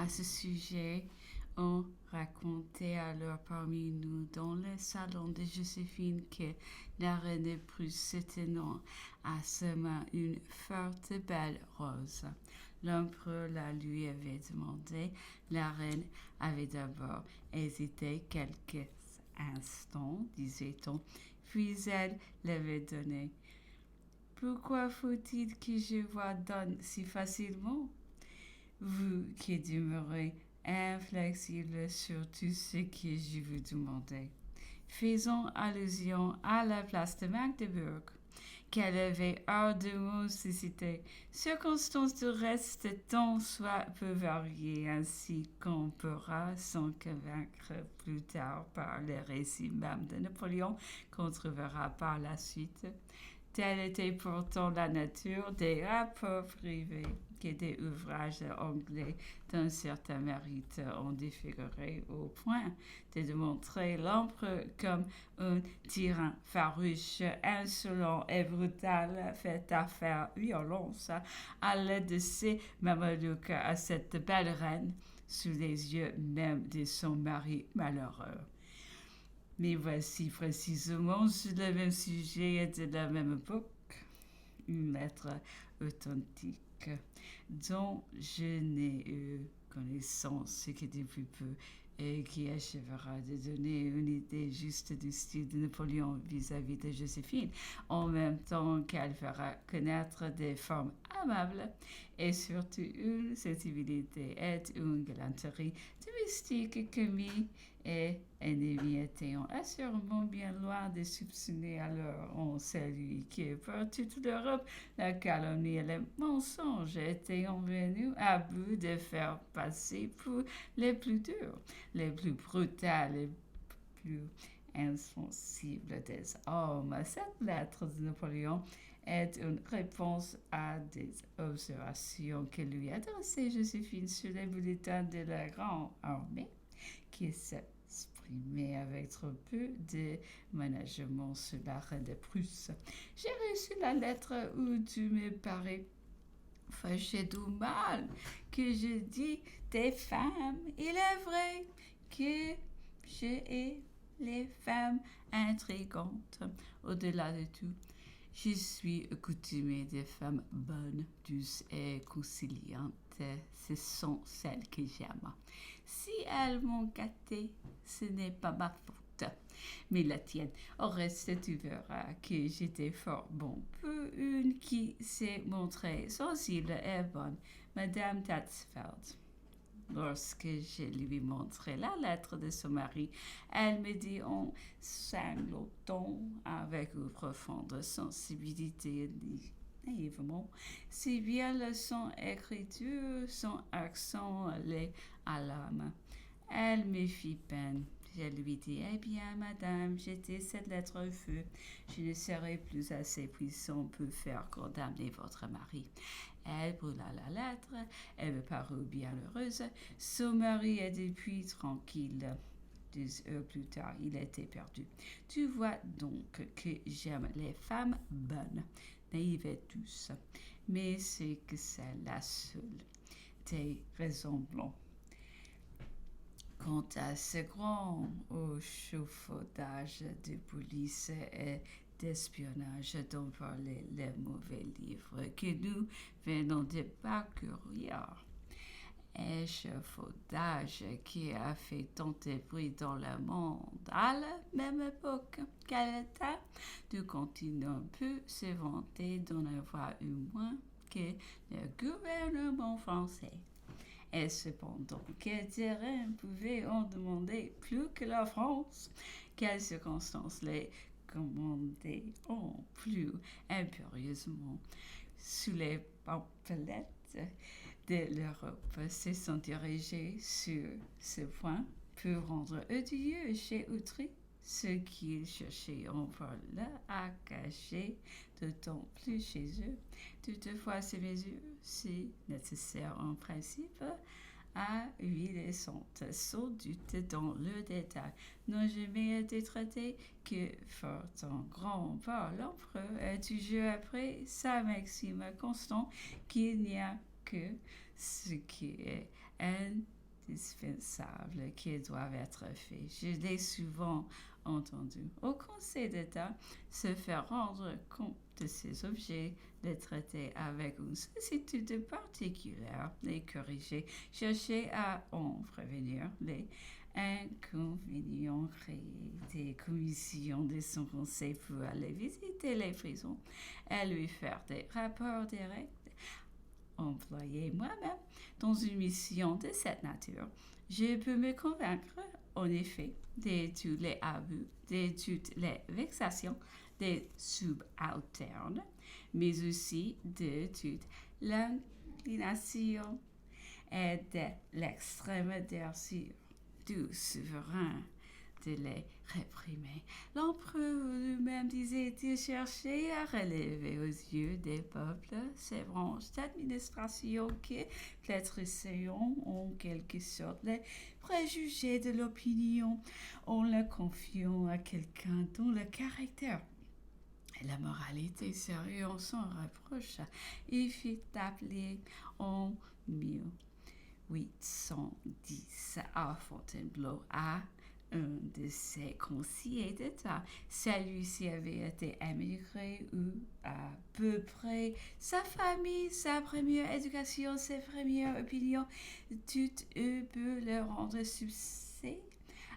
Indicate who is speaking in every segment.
Speaker 1: À ce sujet, on racontait alors parmi nous dans le salon de Joséphine que la reine de Prusse se tenant à sa main une forte belle rose. L'empereur la lui avait demandé. La reine avait d'abord hésité quelques instants, disait-on, puis elle l'avait donnée. Pourquoi faut-il que je vous donne si facilement? Vous qui demeurez inflexible sur tout ce que je vous demandais. Faisons allusion à la place de Magdebourg, qu'elle avait ardemment suscité. Circonstances du reste tant soit peu variées, ainsi qu'on pourra s'en convaincre plus tard par les récits même de Napoléon, qu'on trouvera par la suite. Telle était pourtant la nature des rapports privés que des ouvrages anglais d'un certain mérite ont défiguré au point de démontrer l'empereur comme un tyran farouche, insolent et brutal, fait à faire violence à l'aide de ses mamelouks à cette belle reine, sous les yeux même de son mari malheureux. Mais voici précisément sur le même sujet et de la même époque une lettre authentique dont je n'ai eu connaissance que depuis peu et qui achèvera de donner une idée juste du style de Napoléon vis-à-vis de Joséphine, en même temps qu'elle fera connaître des formes amables et surtout une sensibilité et une galanterie domestique commis et ennemis étant assurément bien loin de soupçonner alors en celui qui, par toute l'Europe, la calomnie et le mensonge étaient venus à bout de faire passer pour les plus durs, les plus brutales, les plus insensibles des hommes. Cette lettre de Napoléon est une réponse à des observations que lui adressait Joséphine sur les bulletins de la grande armée, qui s'exprimait avec trop peu de management sur la reine de Prusse. J'ai reçu la lettre où tu me parais fâché du mal que je dis des femmes. Il est vrai que je hais les femmes intrigantes. Au-delà de tout, je suis accoutumée des femmes bonnes, douces et conciliantes. Ce sont celles que j'aime. Si elles m'ont gâtée, ce n'est pas ma faute, mais la tienne. Au reste, tu verras que j'étais fort bon pour une qui s'est montrée sensible et bonne, Madame Tatsfeld. Lorsque je lui montrai la lettre de son mari, elle me dit en sanglotant avec une profonde sensibilité naïvement, si bien son écriture, son accent allait à l'âme. Elle me fit peine. Je lui dis, eh bien, madame, jetez cette lettre au feu. Je ne serai plus assez puissant pour faire condamner votre mari. Elle brûla la lettre. Elle me parut bien heureuse. Son mari est depuis tranquille. 2 heures plus tard, il était perdu. Tu vois donc que j'aime les femmes bonnes, naïves et douces. Mais c'est que c'est la seule des raisons blanches. Quant à ce grand chauffaudage de police et d'espionnage dont parlaient les mauvais livres que nous venons de parcourir, échafaudage qui a fait tant de bruit dans le monde à la même époque qu'à l'État, du continent peut se vanter d'en avoir eu moins que le gouvernement français. Et cependant, quel terrain pouvait en demander plus que la France? Quelles circonstances les commandaient en plus impérieusement? Sous les pamplettes de l'Europe se sont dirigés sur ce point pour rendre odieux chez autrui ce qu'ils cherchaient en vol à cacher, d'autant plus chez eux. Toutefois, ces mesures, si nécessaires en principe, à huiler sont sans doute dans le détail, n'ont jamais été traitées que fort en grand par l'empereur et toujours après sa maxime constante qu'il n'y a que ce qui est indispensables qui doivent être faits. Je l'ai souvent entendu au Conseil d'État se faire rendre compte de ces objets, les traiter avec une sollicitude particulière, les corriger, chercher à en prévenir les inconvénients, créer des commissions de son conseil pour aller visiter les prisons et lui faire des rapports directs. Employé moi-même dans une mission de cette nature, je peux me convaincre, en effet, de tous les abus, de toutes les vexations des subalternes, mais aussi de toute l'inclination et de l'extrême désir du souverain de les réprimer. L'empereur lui-même disait-il chercher à relever aux yeux des peuples ces branches d'administration qui flétrissaient en quelque sorte les préjugés de l'opinion en le confiant à quelqu'un dont le caractère et la moralité seraient sans reproche. Il fit appeler en 1810 à Fontainebleau à un de ses conseillers d'État. Celui-ci avait été émigré ou à peu près sa famille, sa première éducation, ses premières opinions, toutes eux peuvent le rendre succès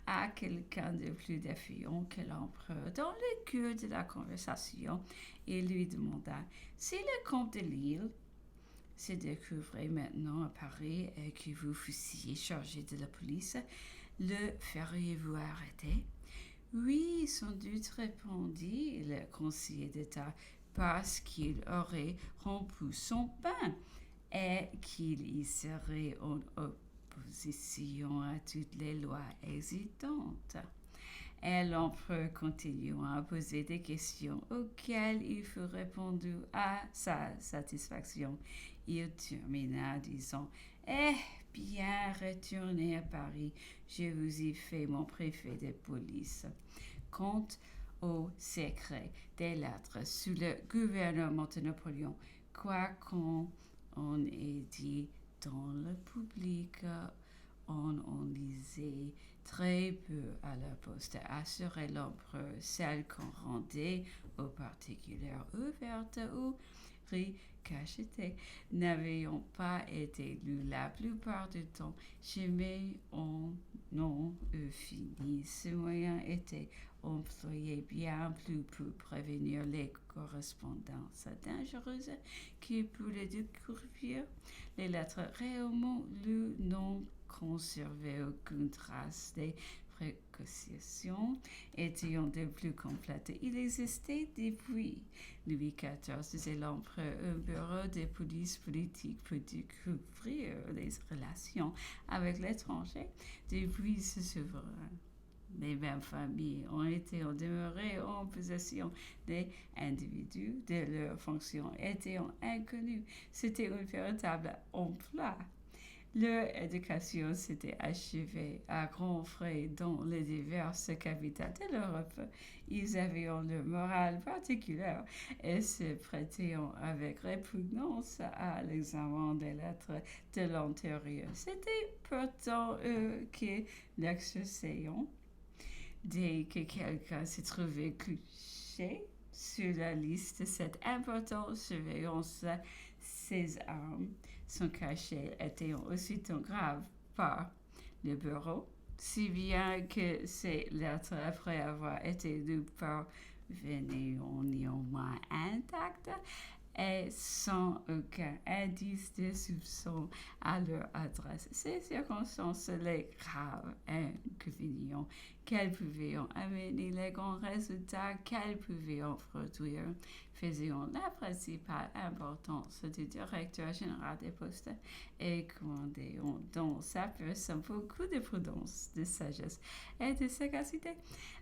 Speaker 1: à quelqu'un de plus défiant que l'empereur. Dans le cœur de la conversation, il lui demanda si le comte de Lille se découvrait maintenant à Paris et que vous fussiez chargé de la police, le feriez-vous arrêter? Oui, sans doute, répondit le conseiller d'État, parce qu'il aurait rompu son pain et qu'il y serait en opposition à toutes les lois existantes. Et l'empereur continua à poser des questions auxquelles il fut répondu à sa satisfaction. Il termina disant « Eh bien, retournez à Paris, je vous y fais mon préfet de police. Quant au secret des lettres sous le gouvernement de Napoléon, quoi qu'on en ait dit dans le public, on en lisait très peu à la poste, assurait l'empereur, celles qu'on rendait aux particuliers ouvertes ou cachetées n'avaient pas été lues la plupart du temps. Jamais on n'en eut fini. Ce moyen était employé bien plus pour prévenir les correspondances dangereuses que pour les découvrir. Les lettres réellement lues n'ont conservé aucune trace des précautions étant de plus complètes. Il existait depuis Louis XIV, disait l'empereur, un bureau de police politique pour découvrir les relations avec l'étranger. Depuis ce souverain, les mêmes familles ont été demeurées en possession des individus de leurs fonctions étant inconnus. C'était un véritable emploi. Leur éducation s'était achevée à grands frais dans les diverses capitales de l'Europe. Ils avaient leur morale particulière et se prêtaient avec répugnance à l'examen des lettres de l'intérieur. C'était pourtant eux qui l'exerçaient. Dès que quelqu'un se trouvait couché sur la liste de cette importante surveillance, ses armes, son cachet était aussitôt grave par le bureau, si bien que ces lettres, après avoir été lues parvenaient néanmoins intactes et sans aucun indice de soupçon à leur adresse. Ces circonstances, les graves inconvénients qu'elles pouvaient amener, les grands résultats qu'elles pouvaient en produire, faisaient la principale importance du directeur général des postes et commandaient dans sa personne beaucoup de prudence, de sagesse et de sagacité.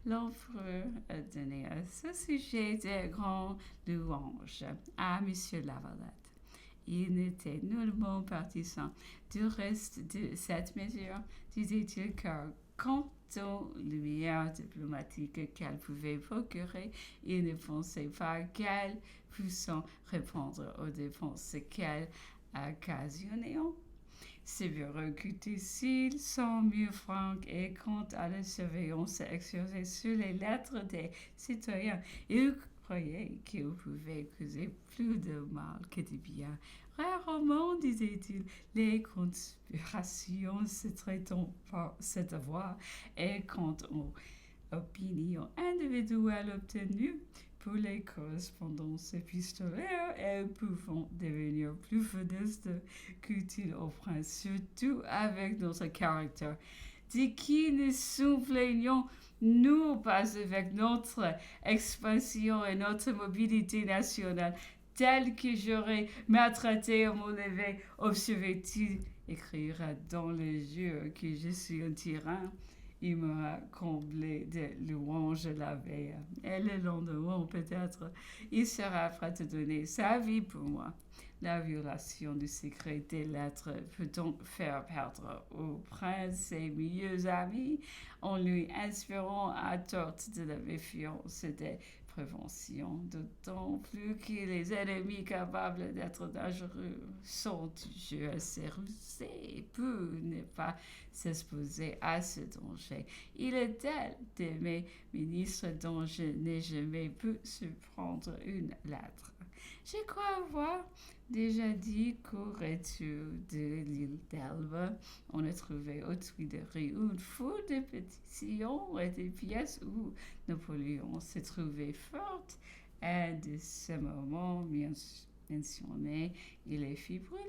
Speaker 1: L'empereur a donné à ce sujet de grandes louanges à M. Lavalette. Il n'était nullement partisan du reste de cette mesure, disait-il, car quant aux lumières diplomatiques qu'elle pouvait procurer, il ne pensait pas qu'elle puisse répondre aux dépenses qu'elle occasionnait. Ses bureaux coûtent ici 100 000 francs et comptent à la surveillance exercée sur les lettres des citoyens. Il croyait qu'il pouvait causer plus de mal que de bien. Rarement, disait-il, les conspirations se traitent par cette voie et quant aux opinions individuelles obtenues pour les correspondances épistolaires, elles peuvent devenir plus funestes qu'utiles au prince, surtout avec notre caractère. De qui nous nous plaignons nous pas avec notre expansion et notre mobilité nationale, telle que j'aurais maltraité à mon éveil, observait-il, écrira dans le jeu que je suis un tyran. Il m'a comblé de louanges la veille. Et le lendemain, peut-être, il sera prêt à donner sa vie pour moi. La violation du secret des lettres peut donc faire perdre au prince ses meilleurs amis en lui inspirant à tort de la méfiance des préventions, d'autant plus que les ennemis capables d'être dangereux sont toujours assez rusés pour ne pas s'exposer à ce danger. Il est tel de mes ministres dont je n'ai jamais pu surprendre une lettre. Je crois avoir déjà dit qu'au retour de l'île d'Elbe, on a trouvé aux Tuileries une foule de pétitions et de pièces où Napoléon se trouvait fort, et de ce moment mentionné, il les fit brûler.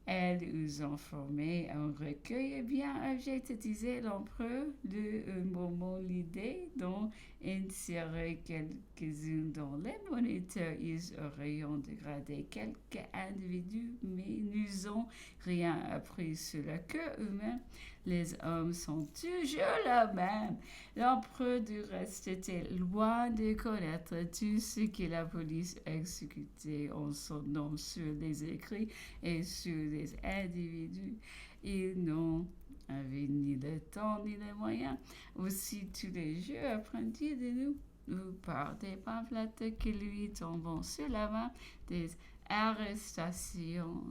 Speaker 1: Elles nous ont formé un recueil bien abject, disait l'empereur, de moment l'idée dont insérer quelques-unes dans les moniteurs, ils auraient dégradé quelques individus, mais nous ont rien appris sur le cœur humain. Les hommes sont toujours les mêmes. L'empereur du reste était loin de connaître tout ce que la police exécutait en son nom sur les écrits et sur les individus. Ils n'ont avaient ni le temps ni les moyens. Aussi tous les jeux apprentis de nous par des pamphlets qui lui tombent sur la main, des arrestations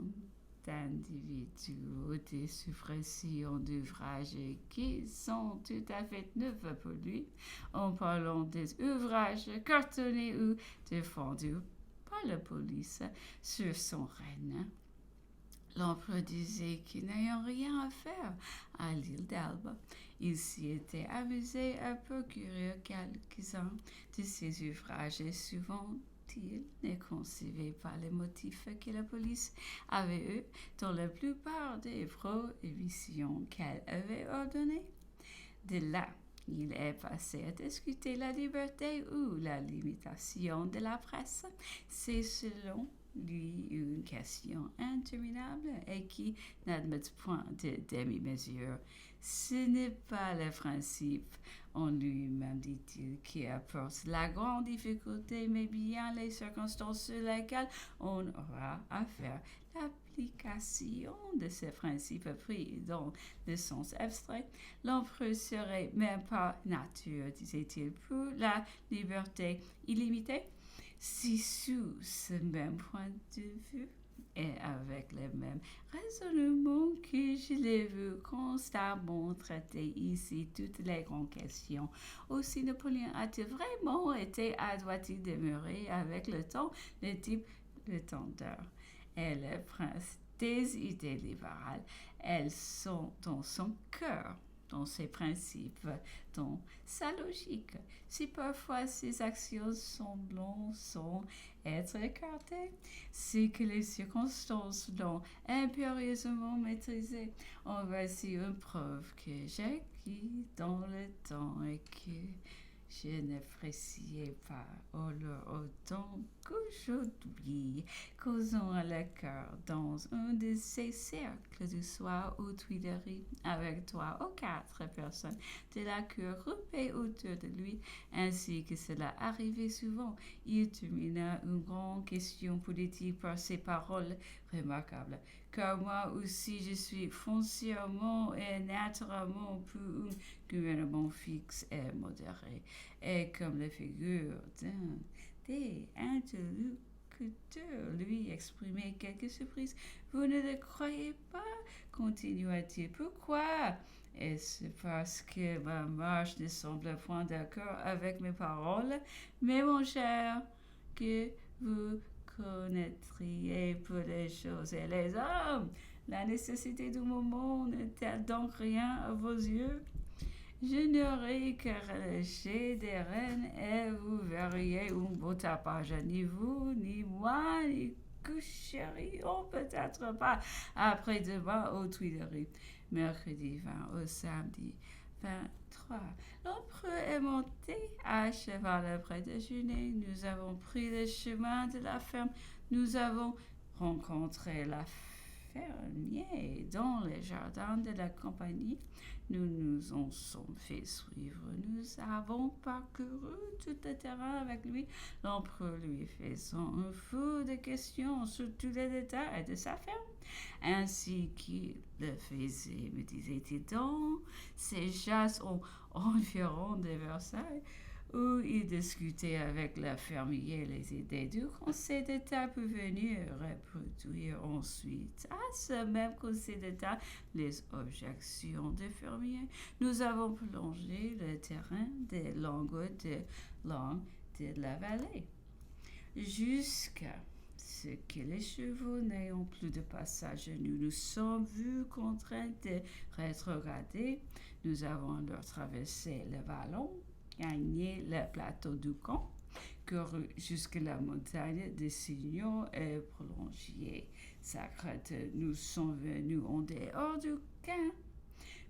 Speaker 1: d'individus, des suppressions d'ouvrages qui sont tout à fait neufs pour lui, en parlant des ouvrages cartonnés ou défendus par la police sur son règne. L'empereur disait qu'il n'avait rien à faire à l'île d'Elbe. Il s'y était amusé à procurer quelques-uns de ses ouvrages et souvent il ne concevait pas les motifs que la police avait eus dans la plupart des prohibitions qu'elle avait ordonnées. De là, il est passé à discuter la liberté ou la limitation de la presse. C'est selon lui une question interminable et qui n'admet point de demi-mesure. Ce n'est pas le principe en lui-même, dit-il, qui apporte la grande difficulté, mais bien les circonstances sur lesquelles on aura à faire l'application de ce principe pris dans le sens abstrait. L'empereur serait même par nature, disait-il, pour la liberté illimitée. Si sous ce même point de vue, et avec le même raisonnement que je l'ai vu constamment traiter ici toutes les grandes questions, aussi Napoléon a-t-il vraiment été à doit-il demeurer avec le temps le type de tendeur et le prince des idées libérales. Elles sont dans son cœur, dans ses principes, dans sa logique. Si parfois ses actions semblant sont être écartées, c'est que les circonstances l'ont impérieusement maîtrisé. En voici une preuve que j'ai acquis dans le temps et que je n'appréciais pas alors autant qu'aujourd'hui, causant à la cœur dans un de ces cercles du soir aux Tuileries avec 3 ou 4 personnes de la cour groupées autour de lui, ainsi que cela arrivait souvent. Il termina une grande question politique par ces paroles remarquables. Car moi aussi je suis foncièrement et naturellement pour un gouvernement fixe et modéré, et comme la figure d'un des interlocuteurs interlocuteur lui exprimait quelque surprise. Vous ne le croyez pas? Continua-t-il. Pourquoi? Est-ce parce que ma marche ne semble point d'accord avec mes paroles? Mais mon cher, que vous connaîtriez peu les choses et les hommes. La nécessité du moment n'est-elle donc rien à vos yeux? Je n'aurai que relâcher des rênes et vous verriez un beau tapage. Ni vous, ni moi, ni coucherions peut-être pas après-demain aux Tuileries. Mercredi 20 au samedi 23. L'empereur est monté à cheval après déjeuner. Nous avons pris le chemin de la ferme. Nous avons rencontré la fermier dans les jardins de la compagnie. Nous nous en sommes fait suivre. Nous avons parcouru tout le terrain avec lui. L'empereur lui faisant un fou de questions sur tous les détails de sa ferme, ainsi qu'il le faisait, me disait-il, dans ses chasses environ de Versailles, où il discutait avec la fermier les idées du Conseil d'État pour venir reproduire ensuite à ce même Conseil d'État les objections des fermiers. Nous avons plongé le terrain des langues de langue de la vallée jusqu'à ce que les chevaux n'ayant plus de passage, nous nous sommes vus contraints de rétrograder. Nous avons alors traversé le vallon, gagné le plateau du camp, couru jusqu'à la montagne des signaux et prolongé sa crête. Nous sommes venus en dehors du camp,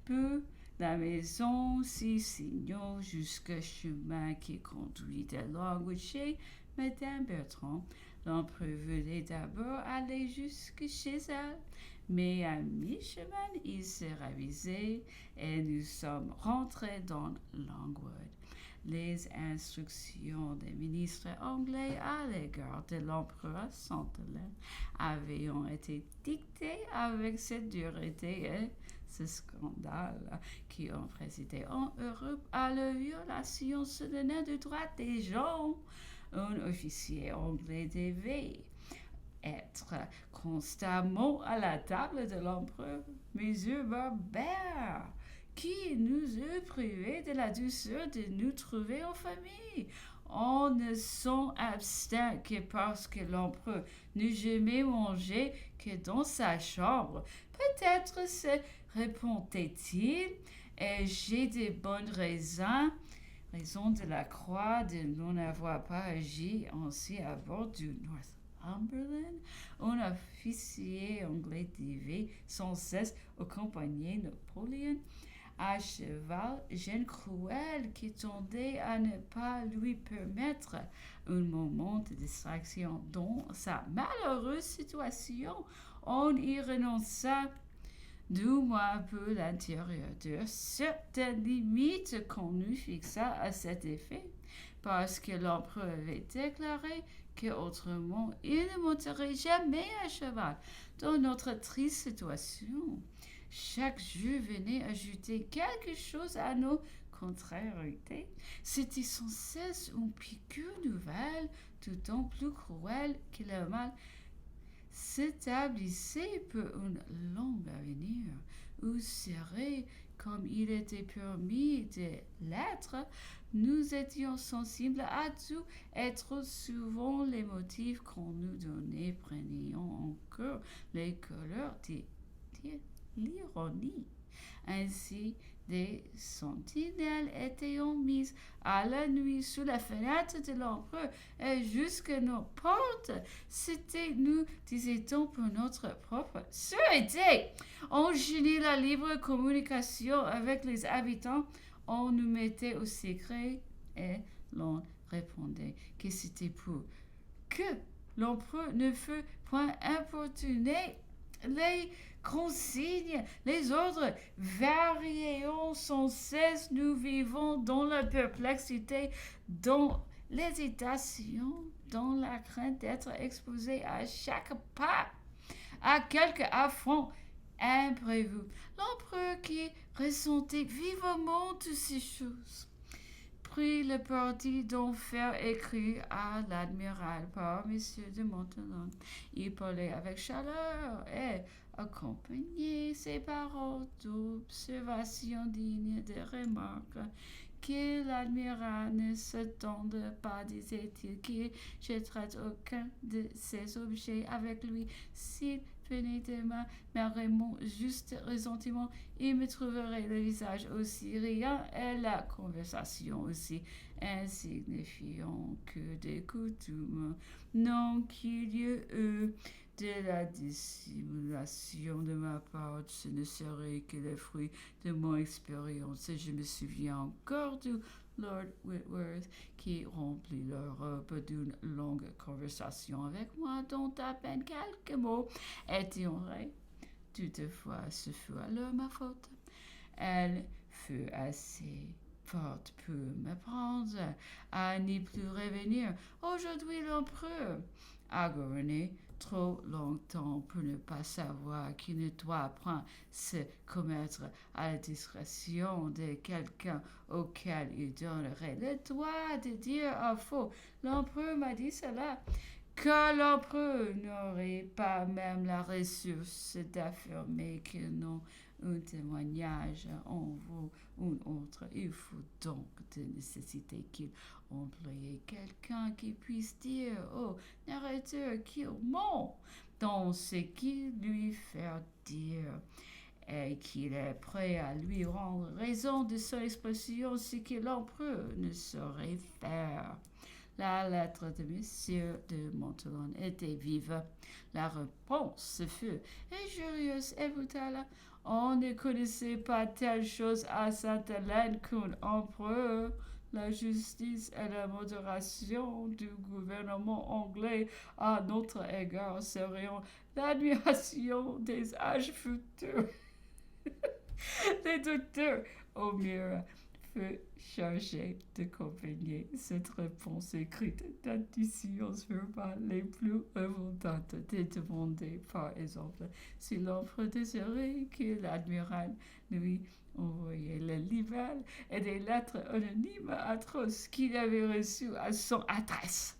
Speaker 1: puis la maison, six signaux, jusqu'au chemin qui conduit de Longwood chez Madame Bertrand. L'empereur voulait d'abord aller jusque chez elle, mais à mi-chemin, il s'est ravisé et nous sommes rentrés dans Longwood. Les instructions des ministres anglais à l'égard de l'empereur Saint-Hélène avaient été dictées avec cette dureté et ce scandale qui ont présidé en Europe à la violation solennelle du droit des gens. Un officier anglais devait être constamment à la table de l'empereur. Monsieur Barbert, qui nous eût privés de la douceur de nous trouver en famille. On ne s'en abstint que parce que l'empereur n'eût jamais mangé que dans sa chambre. Peut-être se répondait-il, et j'ai de bonnes raisons de la croix de n'en avoir pas agi ainsi à bord du Northumberland. Un officier anglais devait sans cesse accompagner Napoléon à cheval, jeune cruel qui tendait à ne pas lui permettre un moment de distraction dans sa malheureuse situation. On y renonça, du moins pour l'intérieur de certaines limites qu'on nous fixa à cet effet, parce que l'empereur avait déclaré qu'autrement il ne monterait jamais à cheval. Dans notre triste situation, chaque jour venait ajouter quelque chose à nos contrariétés. C'était sans cesse une piqûre nouvelle, d'autant plus cruelle que le mal s'établissait pour un long avenir, où serait, comme il était permis de l'être, nous étions sensibles à tout, et trop souvent les motifs qu'on nous donnait prenaient encore les couleurs de l'ironie. Ainsi, des sentinelles étaient mises à la nuit sous la fenêtre de l'empereur et jusqu'à nos portes. C'était, nous disait-on, pour notre propre sûreté. On gênait la libre communication avec les habitants. On nous mettait au secret et l'on répondait que c'était pour que l'empereur ne fût point importuné. Les consignes, les ordres variant sans cesse. Nous vivons dans la perplexité, dans l'hésitation, dans la crainte d'être exposés à chaque pas à quelque affront imprévu. L'empereur qui ressentait vivement toutes ces choses prit le parti d'en faire écrire à l'admiral par M. de Montholon. Il parlait avec chaleur et accompagnait ses paroles d'observations dignes de remarques. Que l'admiral ne s'attende pas, disait-il, que je traite aucun de ces objets avec lui. S'il venait de mon juste ressentiment, il me trouverait le visage aussi riant et la conversation aussi insignifiante que des coutumes. Non qu'il y ait de la dissimulation de ma part, ce ne serait que le fruit de mon expérience. Et je me souviens encore du Lord Whitworth qui remplit l'Europe d'une longue conversation avec moi, dont à peine quelques mots étaient vrai. Toutefois, ce fut alors ma faute. Elle fut assez forte pour me prendre à n'y plus revenir. Aujourd'hui, l'empereur a gouverné trop longtemps pour ne pas savoir qu'il ne doit point se commettre à la discrétion de quelqu'un auquel il donnerait le droit de dire un faux. L'empereur m'a dit cela, car l'empereur n'aurait pas même la ressource d'affirmer que non un témoignage en vaut un autre. Il faut donc de nécessité qu'il emploie quelqu'un qui puisse dire au narrateur qu'il ment dans ce qu'il lui fait dire et qu'il est prêt à lui rendre raison de son expression, ce que l'empereur ne saurait faire. La lettre de M. de Montholon était vive. La réponse fut injurieuse et brutale. On ne connaissait pas telle chose à Sainte-Hélène qu'un empereur. La justice et la modération du gouvernement anglais à notre égard seraient l'admiration des âges futurs. Les docteurs, au mieux, fut chargé de accompagner cette réponse écrite d'additions verbales les plus révoltantes, de demander, par exemple, si l'empereur désirait que l'admiral lui envoyait le livre et des lettres anonymes atroces qu'il avait reçues à son adresse.